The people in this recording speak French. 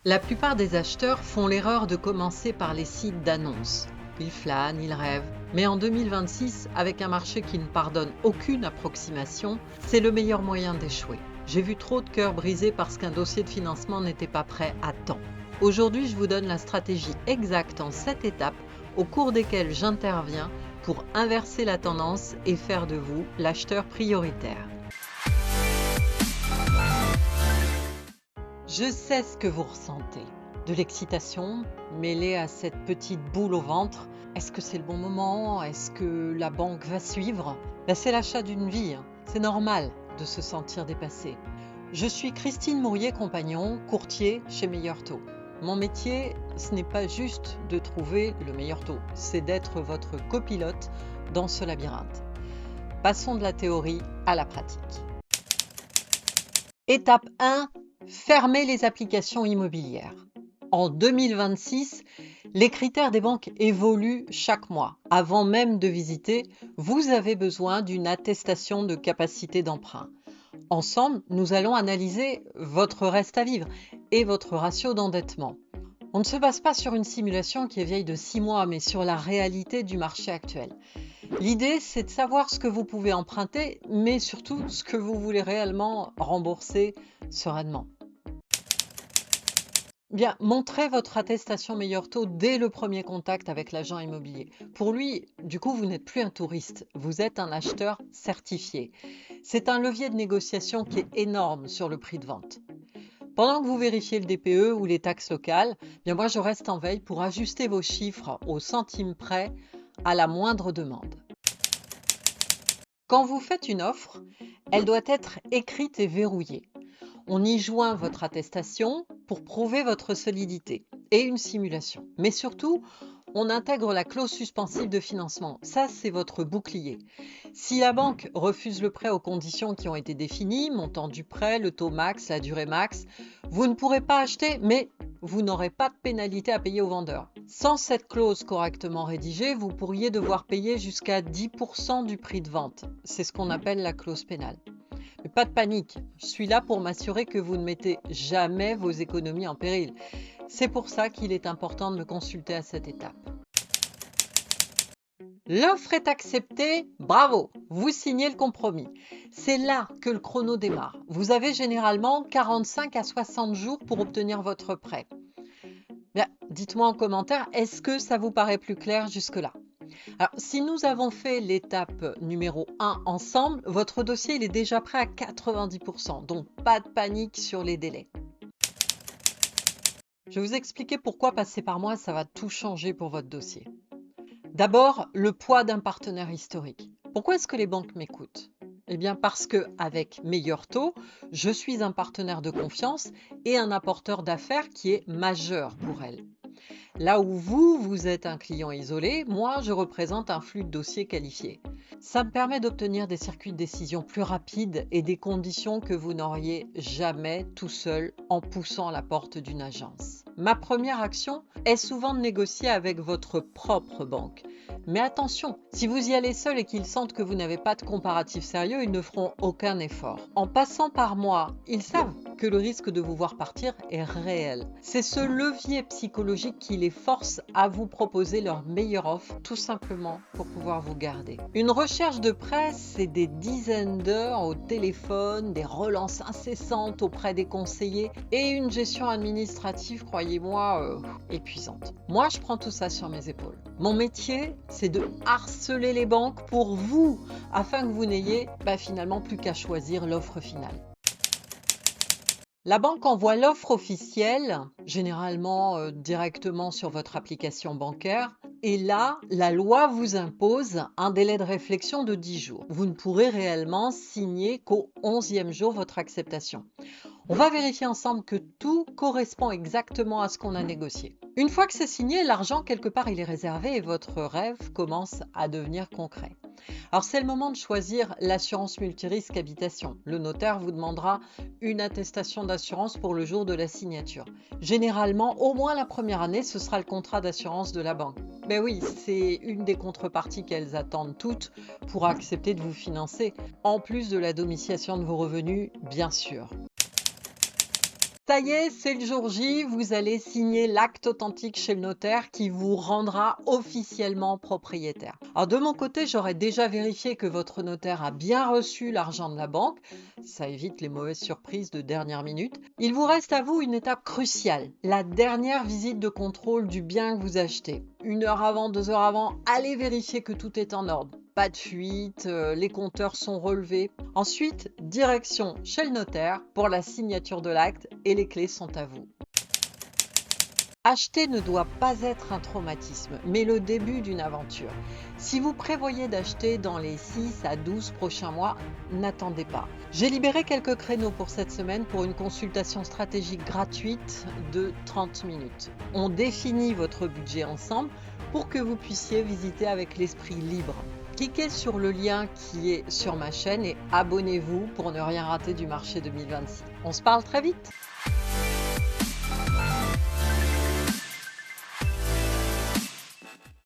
La plupart des acheteurs font l'erreur de commencer par les sites d'annonces. Ils flânent, ils rêvent. Mais en 2026, avec un marché qui ne pardonne aucune approximation, c'est le meilleur moyen d'échouer. J'ai vu trop de cœurs brisés parce qu'un dossier de financement n'était pas prêt à temps. Aujourd'hui, je vous donne la stratégie exacte en 7 étapes au cours desquelles j'interviens pour inverser la tendance et faire de vous l'acheteur prioritaire. Je sais ce que vous ressentez. De l'excitation mêlée à cette petite boule au ventre. Est-ce que c'est le bon moment? Est-ce que la banque va suivre? C'est l'achat d'une vie. C'est normal de se sentir dépassé. Je suis Christine Mourier-Compagnon, courtier chez Meilleur Taux. Mon métier, ce n'est pas juste de trouver le meilleur taux, c'est d'être votre copilote dans ce labyrinthe. Passons de la théorie à la pratique. Étape 1. Fermez les applications immobilières. En 2026, les critères des banques évoluent chaque mois. Avant même de visiter, vous avez besoin d'une attestation de capacité d'emprunt. Ensemble, nous allons analyser votre reste à vivre et votre ratio d'endettement. On ne se base pas sur une simulation qui est vieille de 6 mois, mais sur la réalité du marché actuel. L'idée, c'est de savoir ce que vous pouvez emprunter, mais surtout ce que vous voulez réellement rembourser sereinement. Montrez votre attestation Meilleur Taux dès le premier contact avec l'agent immobilier. Pour lui, du coup, vous n'êtes plus un touriste, vous êtes un acheteur certifié. C'est un levier de négociation qui est énorme sur le prix de vente. Pendant que vous vérifiez le DPE ou les taxes locales, moi je reste en veille pour ajuster vos chiffres au centime près à la moindre demande. Quand vous faites une offre, elle doit être écrite et verrouillée. On y joint votre attestation pour prouver votre solidité et une simulation. Mais surtout, on intègre la clause suspensive de financement. Ça, c'est votre bouclier. Si la banque refuse le prêt aux conditions qui ont été définies, montant du prêt, le taux max, la durée max, vous ne pourrez pas acheter, mais vous n'aurez pas de pénalité à payer au vendeur. Sans cette clause correctement rédigée, vous pourriez devoir payer jusqu'à 10% du prix de vente. C'est ce qu'on appelle la clause pénale. Mais pas de panique, je suis là pour m'assurer que vous ne mettez jamais vos économies en péril. C'est pour ça qu'il est important de me consulter à cette étape. L'offre est acceptée, bravo, vous signez le compromis. C'est là que le chrono démarre. Vous avez généralement 45 à 60 jours pour obtenir votre prêt. Dites-moi en commentaire, est-ce que ça vous paraît plus clair jusque-là? Alors, si nous avons fait l'étape numéro 1 ensemble, votre dossier il est déjà prêt à 90%, donc pas de panique sur les délais. Je vais vous expliquer pourquoi passer par moi, ça va tout changer pour votre dossier. D'abord, le poids d'un partenaire historique. Pourquoi est-ce que les banques m'écoutent? Parce qu'avec Meilleur Taux, je suis un partenaire de confiance et un apporteur d'affaires qui est majeur pour elles. Là où vous êtes un client isolé, moi, je représente un flux de dossiers qualifiés. Ça me permet d'obtenir des circuits de décision plus rapides et des conditions que vous n'auriez jamais tout seul en poussant la porte d'une agence. Ma première action est souvent de négocier avec votre propre banque. Mais attention, si vous y allez seul et qu'ils sentent que vous n'avez pas de comparatif sérieux, ils ne feront aucun effort. En passant par moi, ils savent que le risque de vous voir partir est réel. C'est ce levier psychologique qui les force à vous proposer leur meilleure offre, tout simplement pour pouvoir vous garder. Une recherche de prêt, c'est des dizaines d'heures au téléphone, des relances incessantes auprès des conseillers et une gestion administrative, croyez-moi, épuisante. Moi, je prends tout ça sur mes épaules. Mon métier, c'est de harceler les banques pour vous, afin que vous n'ayez finalement plus qu'à choisir l'offre finale. La banque envoie l'offre officielle, généralement directement sur votre application bancaire. Et là, la loi vous impose un délai de réflexion de 10 jours. Vous ne pourrez réellement signer qu'au 11e jour votre acceptation. On va vérifier ensemble que tout correspond exactement à ce qu'on a négocié. Une fois que c'est signé, l'argent, quelque part, il est réservé et votre rêve commence à devenir concret. Alors, c'est le moment de choisir l'assurance multirisque habitation. Le notaire vous demandera une attestation d'assurance pour le jour de la signature. Généralement, au moins la première année, ce sera le contrat d'assurance de la banque. Oui, c'est une des contreparties qu'elles attendent toutes pour accepter de vous financer, en plus de la domiciliation de vos revenus, bien sûr. Ça y est, c'est le jour J, vous allez signer l'acte authentique chez le notaire qui vous rendra officiellement propriétaire. Alors de mon côté, j'aurais déjà vérifié que votre notaire a bien reçu l'argent de la banque. Ça évite les mauvaises surprises de dernière minute. Il vous reste à vous une étape cruciale, la dernière visite de contrôle du bien que vous achetez. 1 heure avant, 2 heures avant, allez vérifier que tout est en ordre. Pas de fuite, les compteurs sont relevés. Ensuite, direction chez le notaire pour la signature de l'acte et les clés sont à vous. Acheter ne doit pas être un traumatisme, mais le début d'une aventure. Si vous prévoyez d'acheter dans les 6 à 12 prochains mois, n'attendez pas. J'ai libéré quelques créneaux pour cette semaine pour une consultation stratégique gratuite de 30 minutes. On définit votre budget ensemble pour que vous puissiez visiter avec l'esprit libre. Cliquez sur le lien qui est sur ma chaîne et abonnez-vous pour ne rien rater du marché 2026. On se parle très vite!